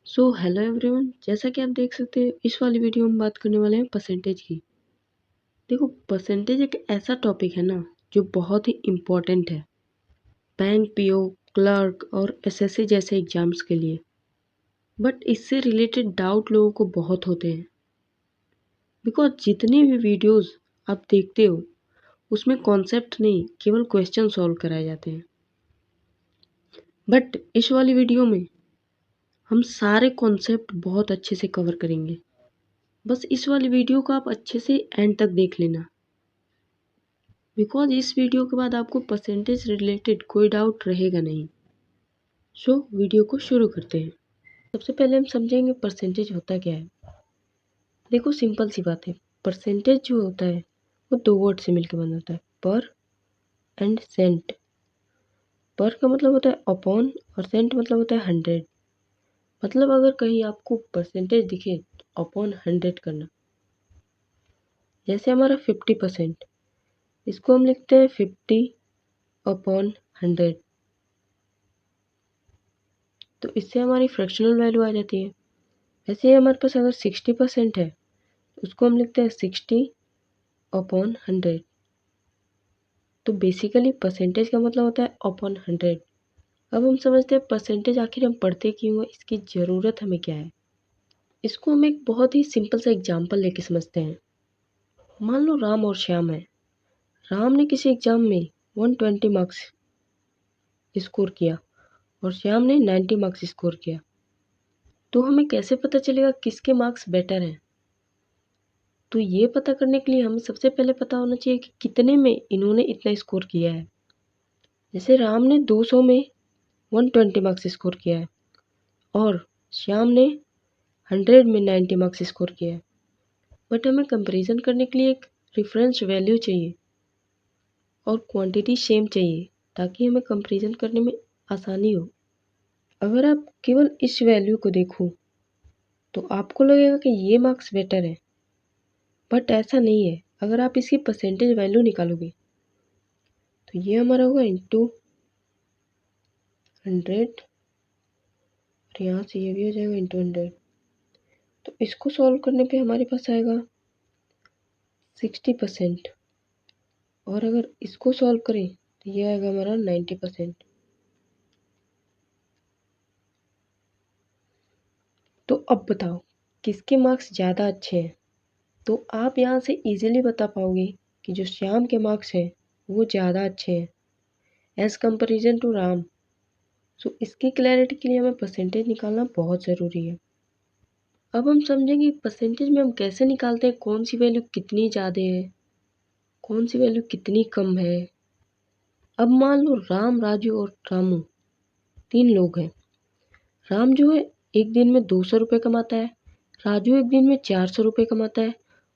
Hello everyone, जैसा कि आप देख सकते हैं इस वाली वीडियो में बात करने वाले हैं परसेंटेज की। देखो, परसेंटेज एक ऐसा टॉपिक है ना जो बहुत ही इम्पोर्टेंट है बैंक पीओ, क्लर्क और एसएससी जैसे एग्जाम्स के लिए। बट इससे रिलेटेड डाउट लोगों को बहुत होते हैं, बिकॉज जितनी भी वीडियोस आप देखते हो उसमें कॉन्सेप्ट नहीं, केवल क्वेश्चन सॉल्व कराए जाते हैं। बट इस वाली वीडियो में हम सारे कॉन्सेप्ट बहुत अच्छे से कवर करेंगे। बस इस वाली वीडियो को आप अच्छे से एंड तक देख लेना, बिकॉज इस वीडियो के बाद आपको परसेंटेज रिलेटेड कोई डाउट रहेगा नहीं। वीडियो को शुरू करते हैं। सबसे पहले हम समझेंगे परसेंटेज होता क्या है। देखो, सिंपल सी बात है, परसेंटेज जो होता है वो दो वर्ड से मिलकर बना होता है, पर एंड सेंट। पर का मतलब होता है अपॉन और सेंट मतलब होता है 100। मतलब अगर कहीं आपको परसेंटेज दिखे तो अपॉन 100 करना। जैसे हमारा 50%, इसको हम लिखते हैं 50/100। तो इससे हमारी फ्रैक्शनल वैल्यू आ जाती है। वैसे ही हमारे पास अगर 60% है तो उसको हम लिखते हैं 60/100। तो बेसिकली परसेंटेज का मतलब होता है अपॉन 100। अब हम समझते हैं परसेंटेज आखिर हम पढ़ते क्यों हैं, इसकी ज़रूरत हमें क्या है। इसको हम एक बहुत ही सिंपल सा एग्जाम्पल लेके समझते हैं। मान लो राम और श्याम है। राम ने किसी एग्जाम में 120 मार्क्स स्कोर किया और श्याम ने 90 मार्क्स स्कोर किया। तो हमें कैसे पता चलेगा किसके मार्क्स बेटर हैं। तो ये पता करने के लिए हमें सबसे पहले पता होना चाहिए कि कितने में इन्होंने इतना स्कोर किया है। जैसे राम ने 200 में 120 मार्क्स स्कोर किया है और श्याम ने 100 में 90 मार्क्स स्कोर किया है। बट हमें कंपैरिजन करने के लिए एक रेफरेंस वैल्यू चाहिए और क्वांटिटी सेम चाहिए, ताकि हमें कंपैरिजन करने में आसानी हो। अगर आप केवल इस वैल्यू को देखो तो आपको लगेगा कि ये मार्क्स बेटर है, बट ऐसा नहीं है। अगर आप इसकी परसेंटेज वैल्यू निकालोगे तो ये हमारा होगा इंटू 100 और यहाँ से ये भी हो जाएगा इंटू 100। तो इसको सॉल्व करने पे हमारे पास आएगा 60%। और अगर इसको सॉल्व करें तो ये आएगा हमारा 90%। तो अब बताओ किसके मार्क्स ज़्यादा अच्छे हैं। तो आप यहाँ से इजीली बता पाओगे कि जो श्याम के मार्क्स हैं वो ज़्यादा अच्छे हैं एज़ कंपेरिजन टू राम। इसकी क्लैरिटी के लिए हमें परसेंटेज निकालना बहुत ज़रूरी है। अब हम समझेंगे परसेंटेज में हम कैसे निकालते हैं, कौन सी वैल्यू कितनी ज़्यादा है, कौन सी वैल्यू कितनी कम है। अब मान लो राम, राजू और रामू 3 लोग हैं। राम जो है एक दिन में 200 रुपये कमाता है, राजू एक दिन में 400 रुपये कमाता है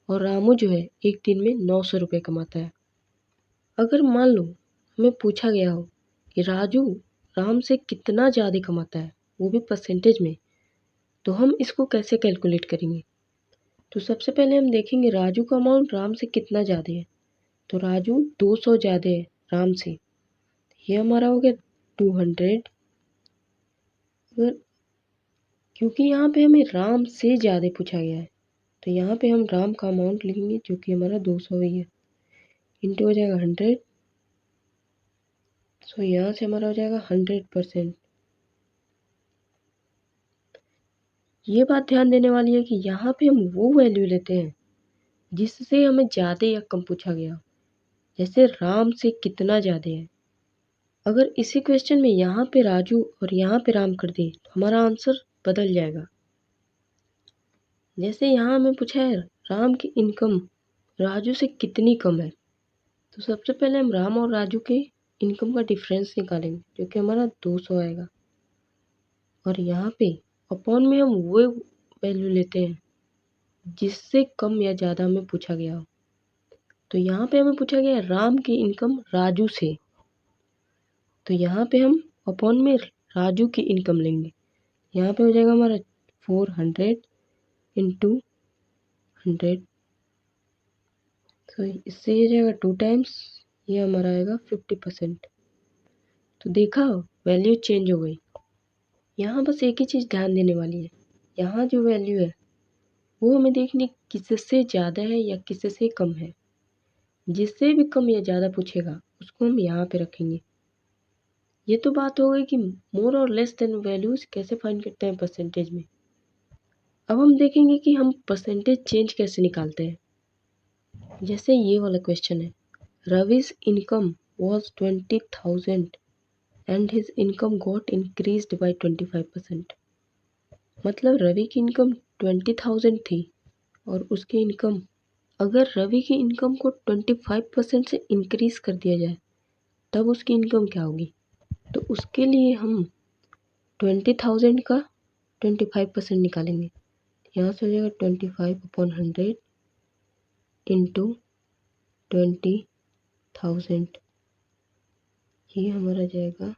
और रामू जो है एक दिन में 900 रुपये कमाता है। अगर मान लो हमें पूछा गया हो कि राजू राम से कितना ज़्यादा कमाता है, वो भी परसेंटेज में, तो हम इसको कैसे कैलकुलेट करेंगे। तो सबसे पहले हम देखेंगे राजू का अमाउंट राम से कितना ज़्यादा है। तो राजू 200 ज़्यादा है राम से, ये हमारा हो गया 200। अगर क्योंकि यहाँ पे हमें राम से ज़्यादा पूछा गया है तो यहाँ पे हम राम का अमाउंट लिखेंगे जो कि हमारा 200 ही है, इंटू हो जाएगा 100। यहाँ से हमारा हो जाएगा 100%। ये बात ध्यान देने वाली है कि यहाँ पे हम वो वैल्यू लेते हैं जिससे हमें ज़्यादा या कम पूछा गया। जैसे राम से कितना ज़्यादा है। अगर इसी क्वेश्चन में यहाँ पे राजू और यहाँ पे राम कर दे तो हमारा आंसर बदल जाएगा। जैसे यहाँ हमें पूछा है राम की इनकम राजू से कितनी कम है। तो सबसे पहले हम राम और राजू के इनकम का डिफरेंस निकालेंगे जो कि हमारा 200 आएगा। और यहाँ पे अपॉन में हम वो वैल्यू लेते हैं जिससे कम या ज़्यादा हमें पूछा गया हो। तो यहाँ पे हमें पूछा गया है राम की इनकम राजू से, तो यहाँ पे हम अपॉन में राजू की इनकम लेंगे। यहाँ पे हो जाएगा हमारा 400 इंटू 100। तो इससे ये जाएगा 2 टाइम्स, ये हमारा आएगा 50%। तो देखा, वैल्यू चेंज हो गई। यहाँ बस एक ही चीज़ ध्यान देने वाली है, यहाँ जो वैल्यू है वो हमें देखनी किससे ज़्यादा है या किससे कम है। जिससे भी कम या ज़्यादा पूछेगा उसको हम यहाँ पे रखेंगे। ये तो बात हो गई कि मोर और लेस देन वैल्यूज़ कैसे फाइंड करते हैं परसेंटेज में। अब हम देखेंगे कि हम परसेंटेज चेंज कैसे निकालते हैं। जैसे ये वाला क्वेश्चन है, रवि's income was 20,000 and his income got increased by 25%। मतलब रवि की इनकम 20,000 थी और उसकी इनकम, अगर रवि की इनकम को 25% से इंक्रीज कर दिया जाए तब उसकी इनकम क्या होगी। तो उसके लिए हम 20,000 का 25% निकालेंगे। यहाँ से हो जाएगा 25/100 इंटू 20,000। ये हमारा जाएगा,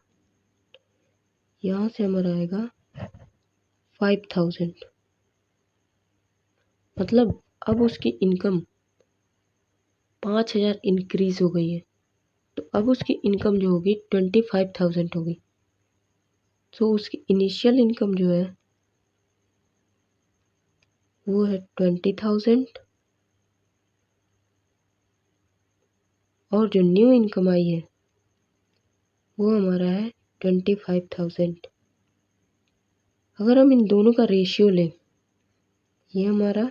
यहाँ से हमारा आएगा 5,000। मतलब अब उसकी इनकम 5,000 इंक्रीज हो गई है, तो अब उसकी इनकम जो होगी 25,000 होगी। तो उसकी इनिशियल इनकम जो है वो है 20,000 और जो न्यू इनकम आई है वो हमारा है 25,000। अगर हम इन दोनों का रेशियो लें, ये हमारा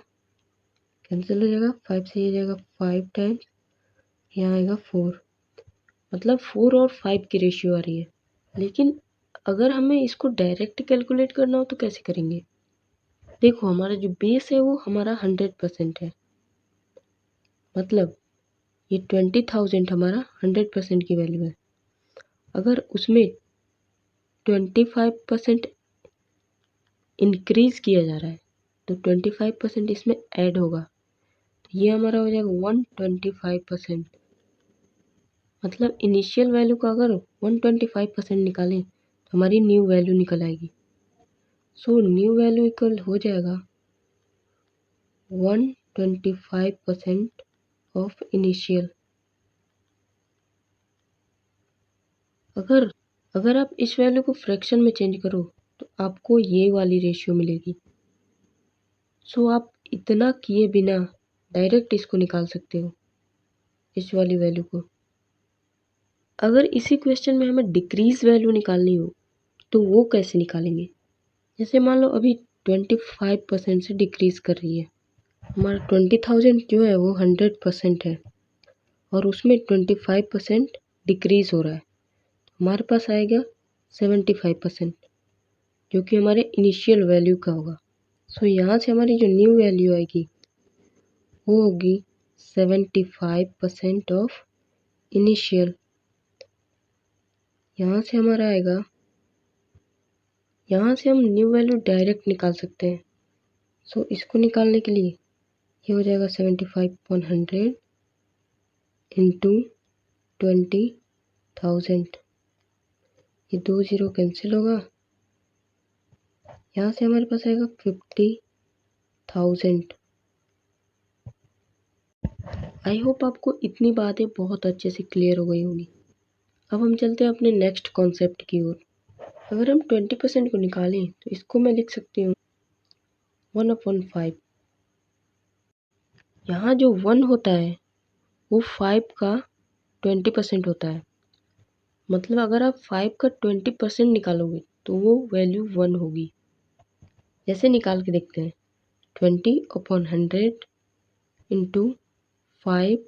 कैंसिल हो जाएगा, 5 से ये जाएगा 5 टाइम्स, यहाँ आएगा 4। मतलब 4 और 5 की रेशियो आ रही है। लेकिन अगर हमें इसको डायरेक्ट कैलकुलेट करना हो तो कैसे करेंगे। देखो हमारा जो बेस है वो हमारा 100% है। मतलब ये 20,000 हमारा 100% की वैल्यू है। अगर उसमें 25% इंक्रीज किया जा रहा है तो 25% इसमें ऐड होगा, तो ये हमारा हो जाएगा 125%। मतलब इनिशियल वैल्यू का अगर 125% निकालें तो हमारी न्यू वैल्यू निकल आएगी। सो न्यू वैल्यू इक्वल हो जाएगा 125% ऑफ इनिशियल। अगर अगर आप इस वैल्यू को फ्रैक्शन में चेंज करो तो आपको ये वाली रेशियो मिलेगी। सो आप इतना किए बिना डायरेक्ट इसको निकाल सकते हो, इस वाली वैल्यू को। अगर इसी क्वेश्चन में हमें डिक्रीज वैल्यू निकालनी हो तो वो कैसे निकालेंगे। जैसे मान लो अभी 25% से डिक्रीज कर रही है, हमारा 20,000 जो है वो 100% है और उसमें 25% डिक्रीज हो रहा है, हमारे पास आएगा 75% जो कि हमारे इनिशियल वैल्यू का होगा। सो यहाँ से हमारी जो न्यू वैल्यू आएगी वो होगी 75% ऑफ इनिशियल। यहाँ से हमारा आएगा, यहाँ से हम न्यू वैल्यू डायरेक्ट निकाल सकते हैं। सो इसको निकालने के लिए ये हो जाएगा 75/100 इंटू 20,000। ये 2 0 कैंसिल होगा, यहाँ से हमारे पास आएगा 50,000। आई होप आपको इतनी बातें बहुत अच्छे से क्लियर हो गई होगी। अब हम चलते हैं अपने नेक्स्ट कॉन्सेप्ट की ओर। अगर हम 20% को निकालें तो इसको मैं लिख सकती हूँ 1/5। यहाँ जो 1 होता है वो 5 का 20% होता है। मतलब अगर आप 5 का 20% निकालोगे तो वो वैल्यू 1 होगी। जैसे निकाल के देखते हैं, 20/100 इंटू 5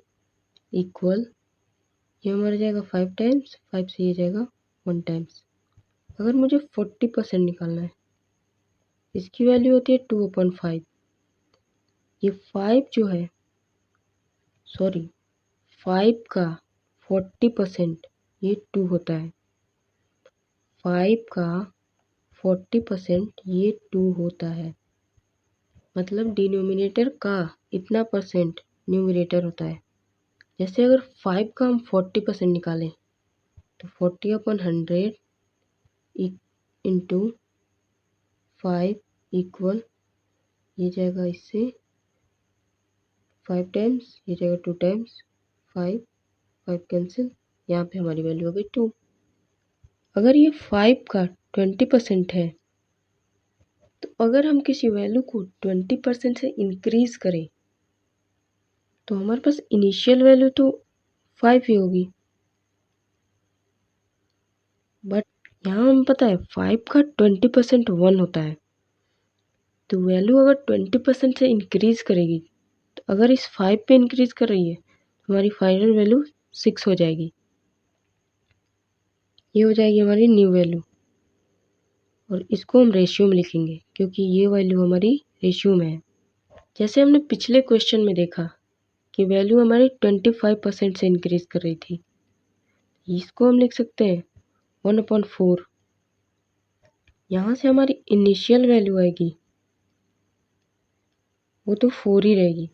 इक्वल, ये हमारा जाएगा 5 टाइम्स, 5 से ये जाएगा 1 टाइम्स। अगर मुझे 40% निकालना है, इसकी वैल्यू होती है 2/5। ये 5 जो है, सॉरी 5 का 40% ये 2 होता है। 5 का 40% ये 2 होता है। मतलब डिनोमिनेटर का इतना परसेंट न्यूमरेटर होता है। जैसे अगर 5 का हम 40% निकालें तो 40/100 इंटू 5 इक्वल, ये जाएगा इससे 5 टाइम्स, ये जाएगा 2 टाइम्स, 5 5 कैंसिल, यहाँ पे हमारी वैल्यू हो गई 2। अगर ये 5 का 20% है तो अगर हम किसी वैल्यू को 20% से इंक्रीज करें तो हमारे पास इनिशियल वैल्यू तो 5 ही होगी, बट यहाँ हमें पता है 5 का 20% 1 होता है। तो वैल्यू अगर 20% से इंक्रीज करेगी, तो अगर इस 5 पे इंक्रीज कर रही है तो हमारी फाइनल वैल्यू 6 हो जाएगी। ये हो जाएगी हमारी न्यू वैल्यू, और इसको हम रेशियो में लिखेंगे क्योंकि ये वैल्यू हमारी रेशियो में है। जैसे हमने पिछले क्वेश्चन में देखा कि वैल्यू हमारी 25% से इंक्रीज कर रही थी, इसको हम लिख सकते हैं 1/4। यहाँ से हमारी इनिशियल वैल्यू आएगी वो तो 4 ही रहेगी,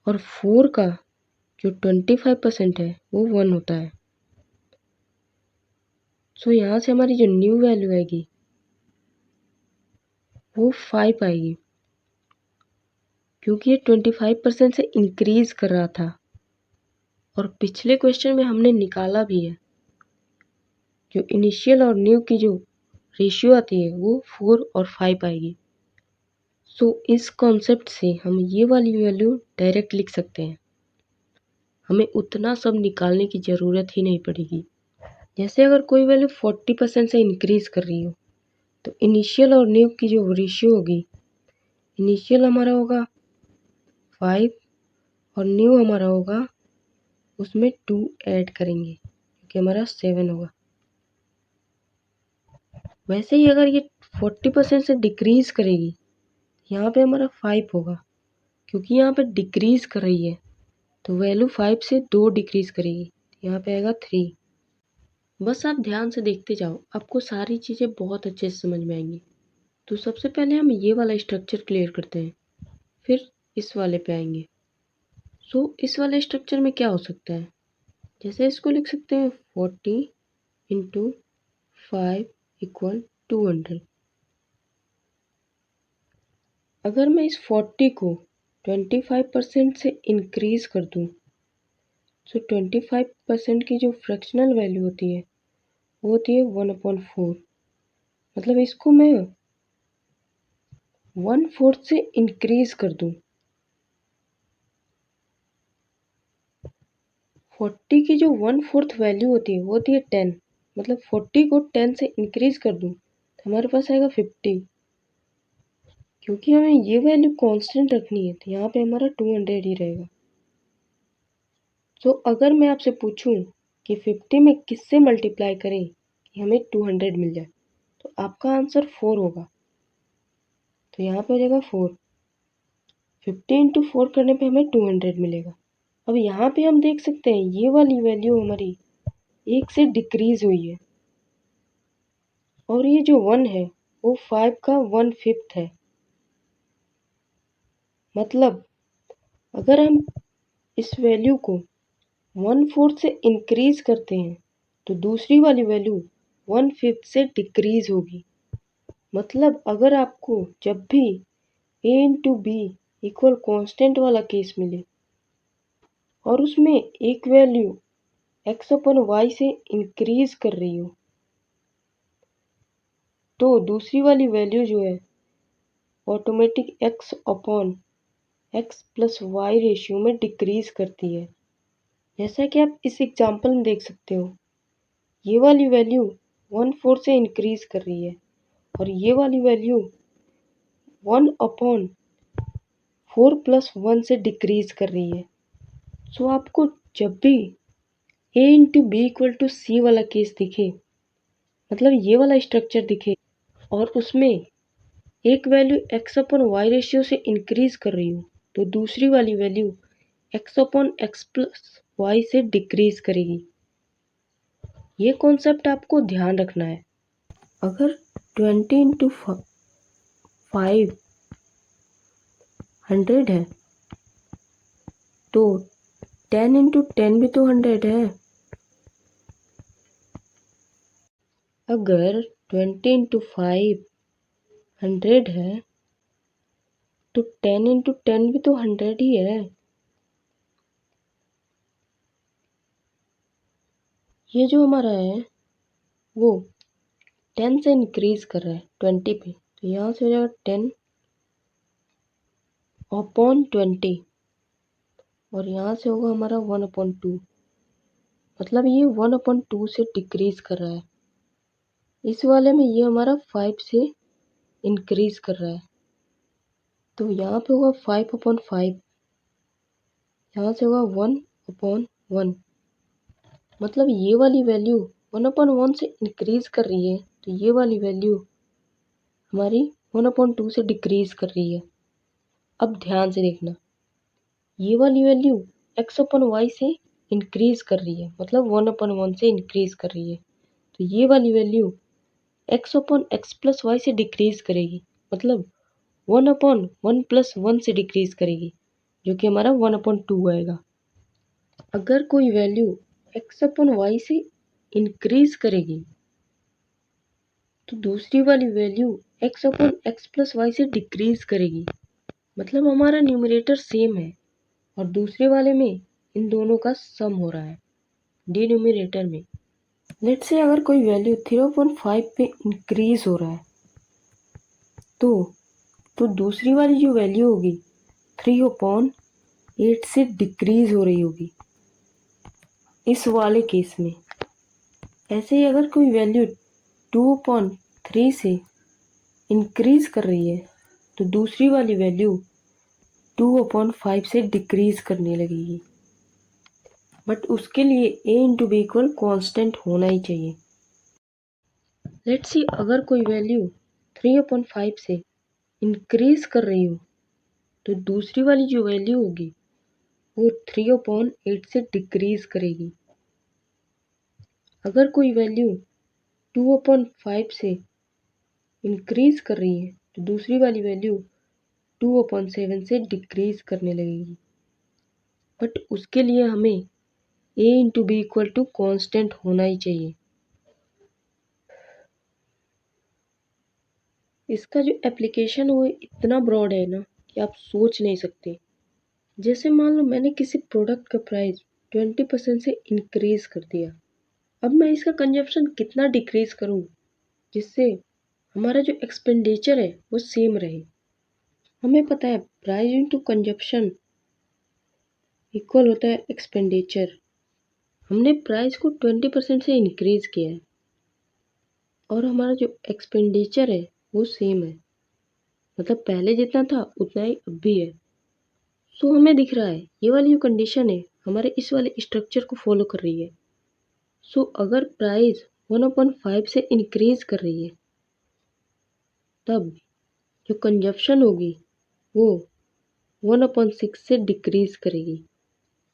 और 4 का जो 25% है वो 1 होता है। सो यहाँ से हमारी जो न्यू वैल्यू आएगी वो 5 आएगी, क्योंकि ये 25% से इंक्रीज कर रहा था। और पिछले क्वेश्चन में हमने निकाला भी है, जो इनिशियल और न्यू की जो रेशियो आती है वो 4 और 5 आएगी। सो इस कॉन्सेप्ट से हम ये वाली वैल्यू डायरेक्ट लिख सकते हैं, हमें उतना सब निकालने की ज़रूरत ही नहीं पड़ेगी। जैसे अगर कोई वैल्यू 40% से इंक्रीज कर रही हो तो इनिशियल और न्यू की जो रेशियो होगी, इनिशियल हमारा होगा 5 और न्यू हमारा होगा, उसमें 2 ऐड करेंगे क्योंकि हमारा 7 होगा। वैसे ही अगर ये 40% से डिक्रीज करेगी, यहाँ पे हमारा 5 होगा, क्योंकि यहाँ पे डिक्रीज कर रही है तो वैल्यू 5 से 2 डिक्रीज करेगी, यहाँ पे आएगा 3। बस आप ध्यान से देखते जाओ, आपको सारी चीज़ें बहुत अच्छे से समझ में आएंगी। तो सबसे पहले हम ये वाला स्ट्रक्चर क्लियर करते हैं, फिर इस वाले पे आएंगे। सो इस वाले स्ट्रक्चर में क्या हो सकता है, जैसे इसको लिख सकते हैं 40 इंटू 5 इक्वल 200। अगर मैं इस 40 को 25% से इंक्रीज कर दूं, तो 25% की जो फ्रैक्शनल वैल्यू होती है वो होती है 1/4। मतलब इसको मैं 1/4 से इंक्रीज कर दूं, 40 की जो 1/4 वैल्यू होती है वो होती है 10। मतलब 40 को 10 से इंक्रीज कर दूं तो हमारे पास आएगा 50। क्योंकि हमें ये वैल्यू कांस्टेंट रखनी है तो यहाँ पे हमारा 200 ही रहेगा। तो अगर मैं आपसे पूछूं कि 50 में किससे मल्टीप्लाई करें कि हमें 200 मिल जाए, तो आपका आंसर 4 होगा। तो यहाँ पे हो जाएगा 4। 50 इंटू 4 करने पे हमें 200 मिलेगा। अब यहाँ पे हम देख सकते हैं ये वाली वैल्यू हमारी 1 से डिक्रीज हुई है, और ये जो 1 है वो 5 का 1/5 है। मतलब अगर हम इस वैल्यू को 1/4 से इंक्रीज करते हैं तो दूसरी वाली वैल्यू 1/5 से डिक्रीज होगी। मतलब अगर आपको जब भी a into B equal constant वाला केस मिले और उसमें एक वैल्यू x/y से इंक्रीज कर रही हो, तो दूसरी वाली वैल्यू जो है ऑटोमेटिक x/x+y रेशियो में डिक्रीज करती है। जैसा कि आप इस एग्जांपल में देख सकते हो, ये वाली वैल्यू 1/4 से इंक्रीज कर रही है और ये वाली वैल्यू 1/4+1 से डिक्रीज कर रही है। सो आपको जब भी a into B equal to C वाला केस दिखे, मतलब ये वाला स्ट्रक्चर दिखे और उसमें एक वैल्यू x/y रेशियो से इंक्रीज कर रही हो, तो दूसरी वाली वैल्यू x/x+y से डिक्रीज करेगी। ये कॉन्सेप्ट आपको ध्यान रखना है। अगर 20 इंटू 5 100 है तो 10 इंटू 10 भी तो 100 है। अगर 20 इंटू 5 100 है तो 10 इंटू 10 भी तो 100 ही है। ये जो हमारा है वो 10 से इंक्रीज कर रहा है 20 पे, तो यहाँ से हो जाएगा 10/20 और यहाँ से होगा हमारा 1/2। मतलब ये 1/2 से डिक्रीज कर रहा है। इस वाले में ये हमारा 5 से इंक्रीज कर रहा है। तो यहाँ पे होगा 5/5, यहाँ से होगा 1/1। मतलब ये वाली वैल्यू 1/1 से इंक्रीज कर रही है, तो ये वाली वैल्यू हमारी 1/2 से डिक्रीज कर रही है। अब ध्यान से देखना, ये वाली वैल्यू x/y से इंक्रीज कर रही है, मतलब 1/1 से इंक्रीज कर रही है। तो ये वाली वैल्यू x/x+y से डिक्रीज करेगी, मतलब 1/1 से डिक्रीज करेगी, जो कि हमारा 1/2 आएगा। अगर कोई वैल्यू x/y से इंक्रीज करेगी तो दूसरी वाली वैल्यू x/x+y से डिक्रीज करेगी। मतलब हमारा न्यूमरेटर सेम है और दूसरे वाले में इन दोनों का सम हो रहा है डिनोमिनेटर में। लेट्स से अगर कोई वैल्यू 3/5 पे इंक्रीज हो रहा है तो दूसरी वाली जो वैल्यू होगी 3/8 से डिक्रीज हो रही होगी इस वाले केस में। ऐसे ही अगर कोई वैल्यू 2/3 से इंक्रीज कर रही है तो दूसरी वाली वैल्यू 2/5 से डिक्रीज करने लगेगी। बट उसके लिए a into B equal constant होना ही चाहिए। लेट्स सी अगर कोई वैल्यू 3/5 से इंक्रीज कर रही हो तो दूसरी वाली जो वैल्यू होगी वो 3/8 से डिक्रीज करेगी। अगर कोई वैल्यू 2/5 से इंक्रीज कर रही है तो दूसरी वाली वैल्यू 2/7 से डिक्रीज करने लगेगी। बट उसके लिए हमें a into B equal to constant होना ही चाहिए। इसका जो एप्लीकेशन है वो इतना ब्रॉड है ना कि आप सोच नहीं सकते। जैसे मान लो मैंने किसी प्रोडक्ट का प्राइस 20% से इंक्रीज कर दिया, अब मैं इसका कंजप्शन कितना डिक्रीज करूं जिससे हमारा जो एक्सपेंडिचर है वो सेम रहे। हमें पता है प्राइस इनटू कंजप्शन इक्वल होता है एक्सपेंडिचर। हमने प्राइस को 20% से इंक्रीज किया है और हमारा जो एक्सपेंडिचर है वो सेम है, मतलब पहले जितना था उतना ही अब भी है। सो हमें दिख रहा है ये वाली जो कंडीशन है हमारे इस वाले स्ट्रक्चर को फॉलो कर रही है। सो अगर प्राइस 1/5 से इंक्रीज कर रही है तब जो कंजप्शन होगी वो 1/6 से डिक्रीज करेगी।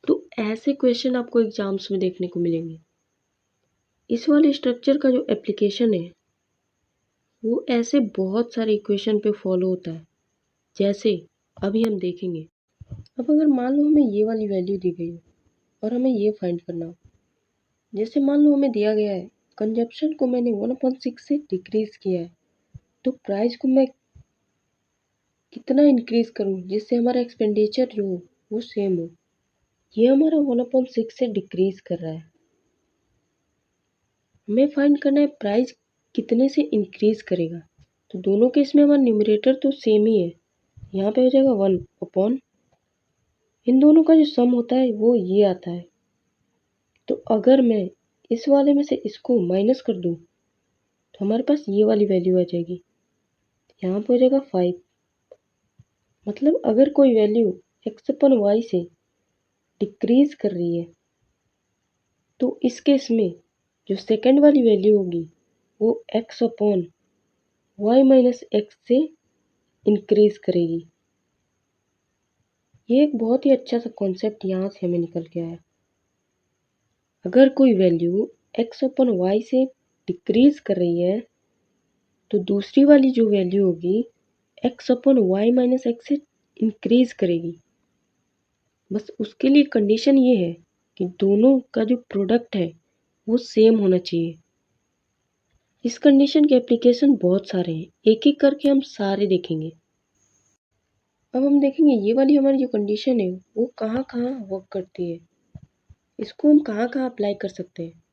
तो ऐसे क्वेश्चन आपको एग्जाम्स में देखने को मिलेंगे। इस वाले स्ट्रक्चर का जो एप्लीकेशन है वो ऐसे बहुत सारे इक्वेशन पे फॉलो होता है, जैसे अभी हम देखेंगे। अब अगर मान लो हमें ये वाली वैल्यू दी गई हो और हमें ये फाइंड करना हो, जैसे मान लो हमें दिया गया है कंजप्शन को मैंने 1/6 से डिक्रीज किया है, तो प्राइस को मैं कितना इंक्रीज करूं जिससे हमारा एक्सपेंडिचर जो हो वो सेम हो। ये हमारा 1/6 से डिक्रीज कर रहा है। हमें फाइंड करना है प्राइस कितने से इंक्रीज करेगा। तो दोनों केस में हमारा न्यूमरेटर तो सेम ही है, यहाँ पे हो जाएगा 1/, इन दोनों का जो सम होता है वो ये आता है। तो अगर मैं इस वाले में से इसको माइनस कर दूं तो हमारे पास ये वाली वैल्यू आ जाएगी, यहाँ पे हो जाएगा 5। मतलब अगर कोई वैल्यू x/y से डिक्रीज कर रही है तो इस केस में जो सेकंड वाली वैल्यू होगी वो x/y-x से इंक्रीज करेगी। ये एक बहुत ही अच्छा सा कॉन्सेप्ट यहाँ से हमें निकल के आया। अगर कोई वैल्यू x/y से डिक्रीज कर रही है तो दूसरी वाली जो वैल्यू होगी x/y-x से इंक्रीज करेगी। बस उसके लिए कंडीशन ये है कि दोनों का जो प्रोडक्ट है वो सेम होना चाहिए। इस कंडीशन के एप्लीकेशन बहुत सारे हैं, एक एक करके हम सारे देखेंगे। अब हम देखेंगे ये वाली हमारी जो कंडीशन है वो कहाँ कहाँ वर्क करती है, इसको हम कहाँ कहाँ अप्लाई कर सकते हैं।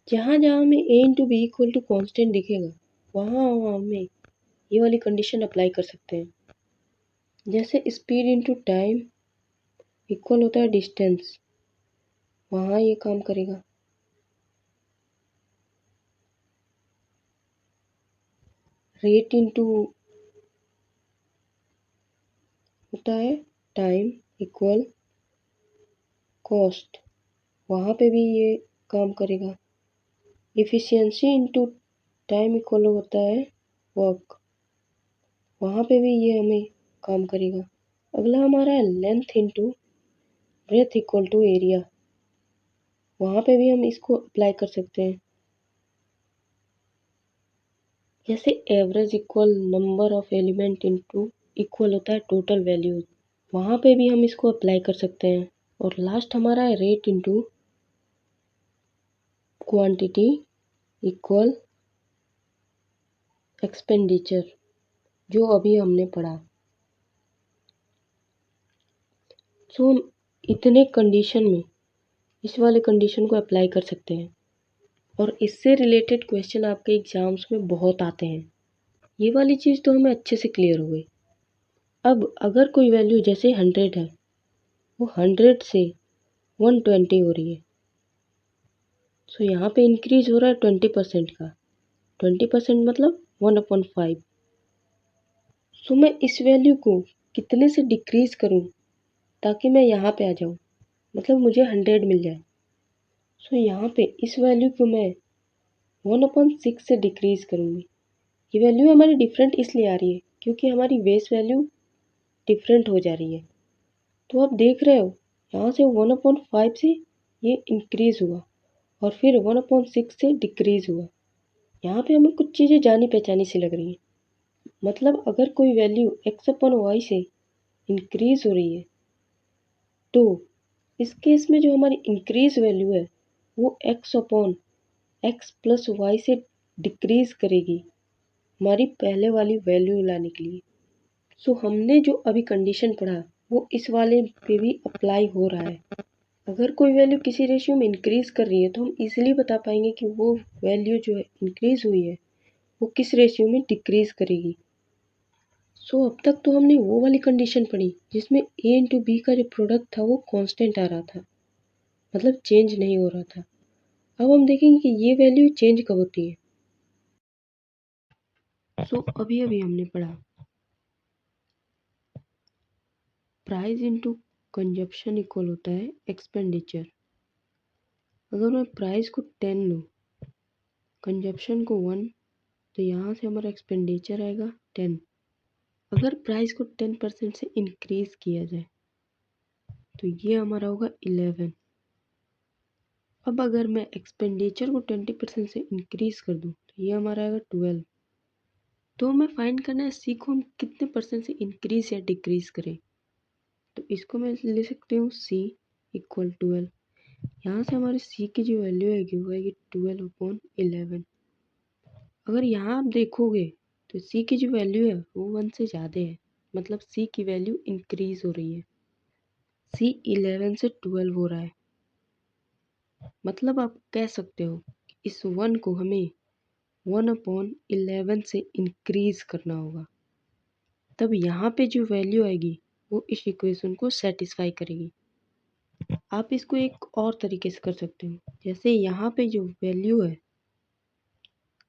जहाँ जहाँ हमें a into B equal to constant दिखेगा वहाँ वहाँ हमें ये वाली कंडीशन अप्लाई कर सकते हैं। जैसे स्पीड इंटू टाइम इक्वल होता है डिस्टेंस, वहाँ ये काम करेगा। रेट इंटू होता है टाइम इक्वल कॉस्ट, वहाँ पे भी ये काम करेगा। इफ़िशियंसी इंटू टाइम इक्वल होता है वर्क, वहाँ पे भी ये हमें काम करेगा। अगला हमारा है length into breadth equal to area, वहाँ पे भी हम इसको अप्लाई कर सकते हैं। जैसे average equal number of element into equal होता है टोटल वैल्यू, वहाँ पे भी हम इसको अप्लाई कर सकते हैं। और लास्ट हमारा है rate into quantity equal expenditure, जो अभी हमने पढ़ा। सो हम इतने कंडीशन में इस वाले कंडीशन को अप्लाई कर सकते हैं और इससे रिलेटेड क्वेश्चन आपके एग्जाम्स में बहुत आते हैं। ये वाली चीज़ तो हमें अच्छे से क्लियर हो गई। अब अगर कोई वैल्यू जैसे 100 है, वो 100 से 120 हो रही है, सो यहाँ पे इंक्रीज हो रहा है 20% का। 20% मतलब 1/5। सो मैं इस वैल्यू को कितने से डिक्रीज करूँ ताकि मैं यहाँ पे आ जाऊँ, मतलब मुझे 100 मिल जाए। सो यहाँ पे इस वैल्यू को मैं 1/6 से डिक्रीज करूँगी। ये वैल्यू हमारी डिफरेंट इसलिए आ रही है क्योंकि हमारी बेस वैल्यू डिफरेंट हो जा रही है। तो आप देख रहे हो यहाँ से 1/5 से ये इंक्रीज हुआ और फिर 1/6 से डिक्रीज हुआ। यहाँ पे हमें कुछ चीज़ें जानी पहचानी सी लग रही हैं। मतलब अगर कोई वैल्यू x/y से इंक्रीज हो रही है, तो इस केस में जो हमारी इंक्रीज वैल्यू है वो x प्लस वाई से डिक्रीज करेगी हमारी पहले वाली वैल्यू लाने के लिए। सो हमने जो अभी कंडीशन पढ़ा वो इस वाले पे भी अप्लाई हो रहा है। अगर कोई वैल्यू किसी रेशियो में इंक्रीज कर रही है तो हम इजीली बता पाएंगे कि वो वैल्यू जो है इंक्रीज हुई है वो किस रेशियो में डिक्रीज करेगी। सो अब तक तो हमने वो वाली कंडीशन पढ़ी जिसमें a इंटू बी का जो प्रोडक्ट था वो कांस्टेंट आ रहा था, मतलब चेंज नहीं हो रहा था। अब हम देखेंगे कि ये वैल्यू चेंज कब होती है। सो अभी अभी हमने पढ़ा प्राइस इंटू कंजप्शन इक्वल होता है एक्सपेंडिचर। अगर मैं प्राइस को 10 लूँ, कंजप्शन को 1, तो यहाँ से हमारा एक्सपेंडिचर आएगा 10। अगर प्राइस को 10% से इंक्रीज किया जाए तो ये हमारा होगा 11। अब अगर मैं एक्सपेंडिचर को 20% से इंक्रीज कर दूँ तो ये हमारा आएगा 12। तो हमें फाइंड करना है सी को हम कितने परसेंट से इंक्रीज या डिक्रीज करें। तो इसको मैं ले सकती हूँ सी इक्वल 12। यहाँ से हमारे सी की जो वैल्यू आएगी वो आएगी 12/11। अगर यहाँ आप देखोगे तो सी की जो वैल्यू है वो 1 से ज़्यादा है, मतलब सी की वैल्यू इंक्रीज हो रही है। सी 11 से 12 हो रहा है, मतलब आप कह सकते हो कि इस 1 को हमें 1/11 से इंक्रीज करना होगा, तब यहाँ पे जो वैल्यू आएगी वो इस इक्वेशन को सेटिस्फाई करेगी। आप इसको एक और तरीके से कर सकते हो, जैसे यहाँ पे जो वैल्यू है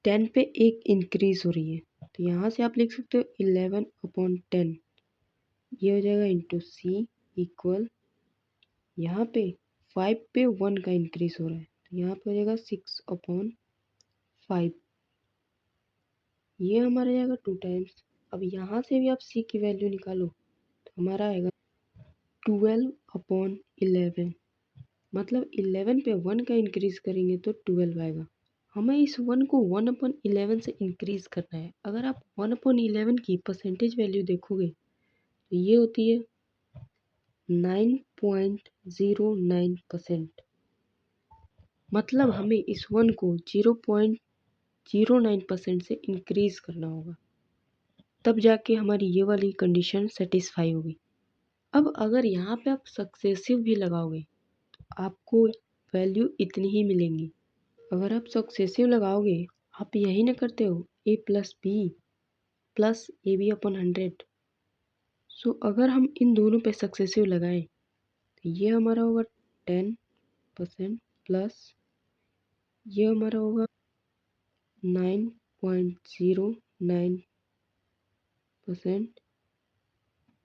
10 पे एक इंक्रीज हो रही है, तो यहाँ से आप लिख सकते हो 11/10। ये हो जाएगा इंटू सी इक्वल, यहाँ पे 5 पे 1 का इंक्रीज हो रहा है तो यहाँ पे हो जाएगा 6/5। ये हमारा जाएगा 2 टाइम्स। अब यहाँ से भी आप सी की वैल्यू निकालो तो हमारा आएगा 12/11, मतलब 11 पे 1 का इंक्रीज करेंगे तो 12 आएगा। हमें इस 1 को 1/11 से इंक्रीज करना है। अगर आप 1/11 की परसेंटेज वैल्यू देखोगे तो ये होती है 9.09%, मतलब हमें इस 1 को 0.09% से इंक्रीज करना होगा, तब जाके हमारी ये वाली कंडीशन सेटिस्फाई होगी। अब अगर यहाँ पे आप सक्सेसिव भी लगाओगे तो आपको वैल्यू इतनी ही मिलेंगी। अगर आप सक्सेसिव लगाओगे, आप यही ना करते हो a plus B plus AB upon 100। So अगर हम इन दोनों पे सक्सेसिव लगाएं तो ये हमारा होगा 10% प्लस ये हमारा होगा 9.09%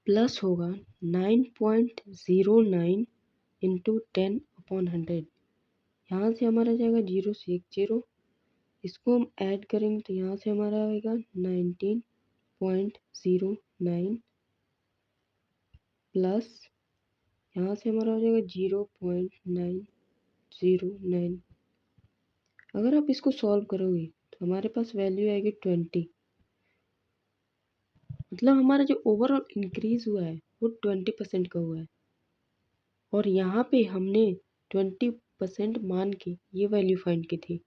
प्लस होगा 9.09 इंटू 10/100। यहाँ से हमारा जाएगा 0 से 1 0, इसको हम ऐड करेंगे तो यहाँ से हमारा आएगा 19.09 प्लस यहाँ से हमारा हो जाएगा 0.909। अगर आप इसको सॉल्व करोगे तो हमारे पास वैल्यू आएगी 20। मतलब हमारा जो ओवरऑल इंक्रीज हुआ है वो 20% का हुआ है, और यहाँ पे हमने 20% मान के ये वैल्यू फाइंड की थी।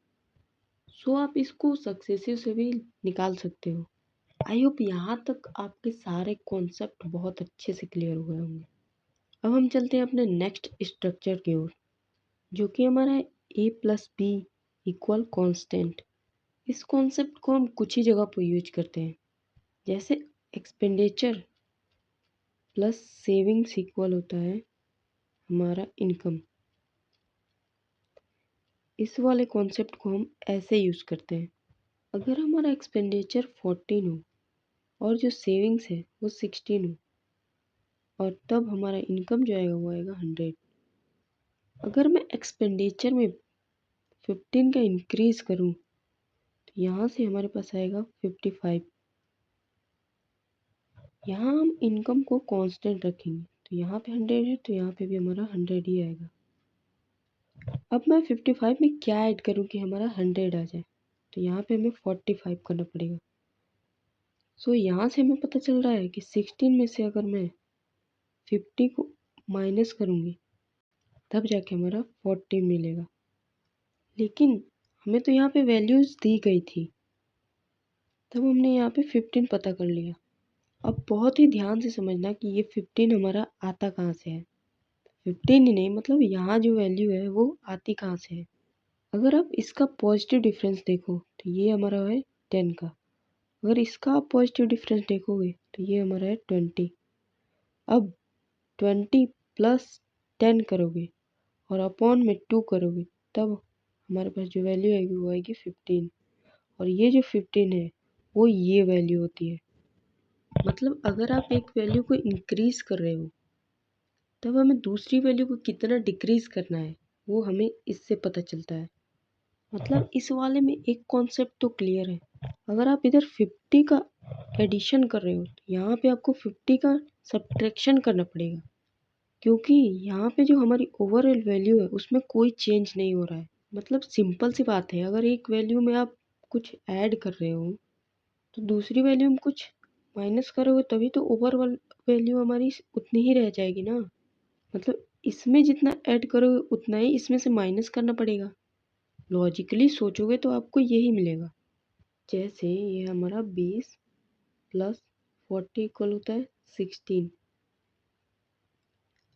सो आप इसको सक्सेसिव से भी निकाल सकते हो। आई होप यहाँ तक आपके सारे कॉन्सेप्ट बहुत अच्छे से क्लियर हुए होंगे। अब हम चलते हैं अपने नेक्स्ट स्ट्रक्चर की ओर, जो कि हमारा है A+B इक्वल कॉन्स्टेंट। इस कॉन्सेप्ट को हम कुछ ही जगह पर यूज करते हैं, जैसे एक्सपेंडिचर प्लस सेविंग्स इक्वल होता है हमारा इनकम। इस वाले कॉन्सेप्ट को हम ऐसे यूज़ करते हैं, अगर हमारा एक्सपेंडिचर 14 हो और जो सेविंग्स है वो 16 हो, और तब हमारा इनकम जो आएगा वो आएगा 100। अगर मैं एक्सपेंडिचर में 15 का इंक्रीज करूं तो यहाँ से हमारे पास आएगा 55। यहाँ हम इनकम को कांस्टेंट रखेंगे, तो यहाँ पे 100 है तो यहाँ पे भी हमारा 100 ही आएगा। अब मैं 55 में क्या ऐड करूँ कि हमारा 100 आ जाए, तो यहाँ पे हमें 45 करना पड़ेगा। सो यहाँ से हमें पता चल रहा है कि 16 में से अगर मैं 50 को माइनस करूँगी तब जाके हमारा 40 मिलेगा। लेकिन हमें तो यहाँ पे वैल्यूज़ दी गई थी, तब हमने यहाँ पे 15 पता कर लिया। अब बहुत ही ध्यान से समझना कि ये 15 हमारा आता कहाँ से है। 15 ही नहीं, मतलब यहाँ जो वैल्यू है वो आती कहाँ से है। अगर आप इसका पॉजिटिव डिफरेंस देखो तो ये हमारा है 10 का। अगर इसका आप पॉजिटिव डिफरेंस देखोगे तो ये हमारा है 20। अब 20 प्लस 10 करोगे और अपॉन में 2 करोगे तब हमारे पास जो वैल्यू आएगी वो आएगी 15। और ये जो 15 है वो ये वैल्यू होती है। मतलब अगर आप एक वैल्यू को इंक्रीज कर रहे हो तब हमें दूसरी वैल्यू को कितना डिक्रीज करना है वो हमें इससे पता चलता है। मतलब इस वाले में एक कॉन्सेप्ट तो क्लियर है, अगर आप इधर 50 का एडिशन कर रहे हो तो यहाँ पे आपको 50 का सब्ट्रैक्शन करना पड़ेगा, क्योंकि यहाँ पे जो हमारी ओवरऑल वैल्यू है उसमें कोई चेंज नहीं हो रहा है। मतलब सिंपल सी बात है, अगर एक वैल्यू में आप कुछ ऐड कर रहे हो तो दूसरी वैल्यू में कुछ माइनस करोगे तभी तो ओवरऑल वैल्यू हमारी उतनी ही रह जाएगी ना। मतलब इसमें जितना ऐड करोगे उतना ही इसमें से माइनस करना पड़ेगा। लॉजिकली सोचोगे तो आपको यही मिलेगा। जैसे ये हमारा 20 प्लस 40 इक्वल होता है 16।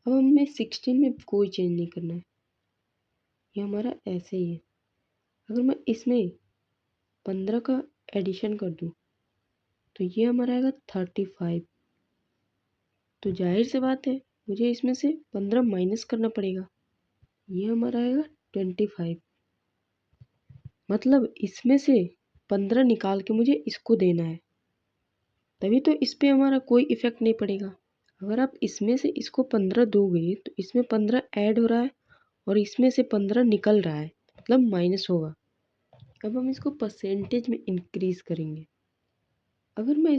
अब हमें 16 में कोई चेंज नहीं करना है, ये हमारा ऐसे ही है। अगर मैं इसमें 15 का एडिशन कर दूं तो ये हमारा आएगा 35। तो जाहिर सी बात है मुझे इसमें से 15 माइनस करना पड़ेगा, ये हमारा आएगा 25। मतलब इसमें से 15 निकाल के मुझे इसको देना है, तभी तो इस पे हमारा कोई इफेक्ट नहीं पड़ेगा। अगर आप इसमें से इसको 15 दोगे तो इसमें 15 ऐड हो रहा है और इसमें से 15 निकल रहा है, मतलब माइनस होगा। अब हम इसको परसेंटेज में इंक्रीज करेंगे। अगर मैं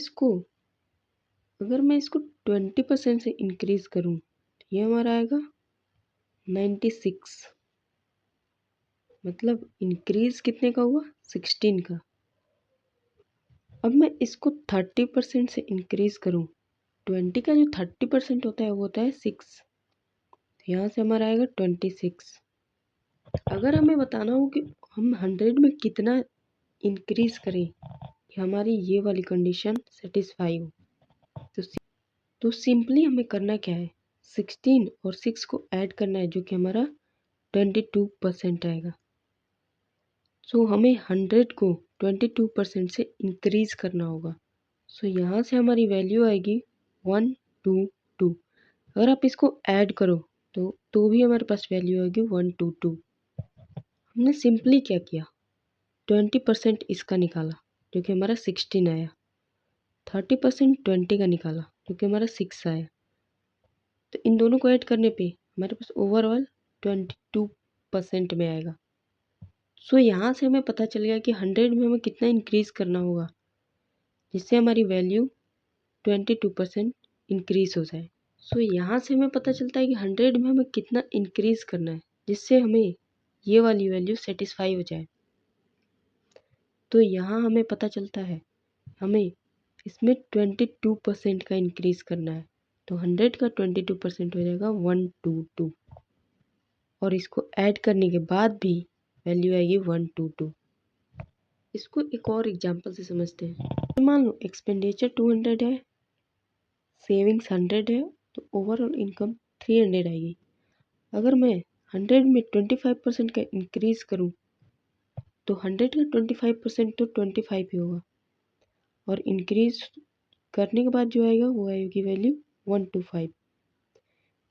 इसको 20% से इंक्रीज करूं तो ये हमारा आएगा 96। मतलब इंक्रीज कितने का हुआ, 16 का। अब मैं इसको 30% से इंक्रीज करूं, 20 का जो 30% होता है वो होता है 6, तो यहाँ से हमारा आएगा 26। अगर हमें बताना हो कि हम 100 में कितना इंक्रीज करें कि हमारी ये वाली कंडीशन सेटिस्फाई हो, तो सिंपली हमें करना क्या है, 16 और 6 को ऐड करना है जो कि हमारा 22% आएगा। सो हमें 100 को 22% से इंक्रीज करना होगा। सो यहाँ से हमारी वैल्यू आएगी 1 2 2। अगर आप इसको ऐड करो तो भी हमारे पास वैल्यू आएगी 1 2 2। हमने सिंपली क्या किया, 20% इसका निकाला जो कि हमारा 16 आया, 30% 20 का निकाला जो कि हमारा 6 आया। तो इन दोनों को ऐड करने पे हमारे पास ओवरऑल 22% में आएगा। सो यहाँ से हमें पता चल गया कि 100 में हमें कितना इंक्रीज़ करना होगा जिससे हमारी वैल्यू 22% इंक्रीज़ हो जाए। सो यहाँ से हमें पता चलता है कि 100 में हमें कितना इंक्रीज़ करना है जिससे हमें ये वाली वैल्यू सेटिस्फाई हो जाए। तो यहाँ हमें पता चलता है हमें इसमें 22% का इंक्रीज़ करना है। तो 100 का 22% हो जाएगा 122 और इसको ऐड करने के बाद भी वैल्यू आएगी 122। इसको एक और एग्जांपल से समझते हैं। मान लो एक्सपेंडिचर 200 है, सेविंग्स 100 है, तो ओवरऑल इनकम 300 आएगी। अगर मैं 100 में 25% का इंक्रीज़ करूँ तो 100 का 25% तो 25 ही होगा और इंक्रीज़ करने के बाद जो आएगा वो आएगी वैल्यू 125।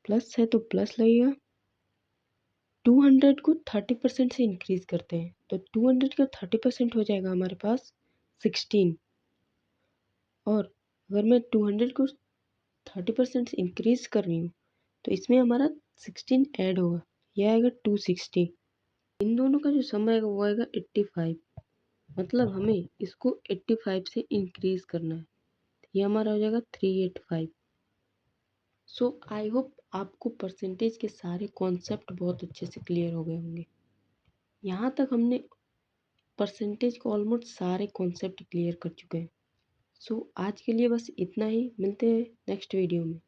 प्लस है तो प्लस लगेगा। 200 को 30% से इंक्रीज़ करते हैं तो 200 का 30% हो जाएगा हमारे पास 16। और अगर मैं 200 को 30% से इंक्रीज़ कर रही हूँ तो इसमें हमारा 16 ऐड होगा, यह आएगा 260। इन दोनों का जो सम आएगा वो आएगा 85। मतलब हमें इसको 85 से इंक्रीज़ करना है, ये हमारा हो जाएगा 385। सो आई होप आपको परसेंटेज के सारे कॉन्सेप्ट बहुत अच्छे से क्लियर हो गए होंगे। यहाँ तक हमने परसेंटेज को ऑलमोस्ट सारे कॉन्सेप्ट क्लियर कर चुके हैं। सो आज के लिए बस इतना ही, मिलते हैं नेक्स्ट वीडियो में।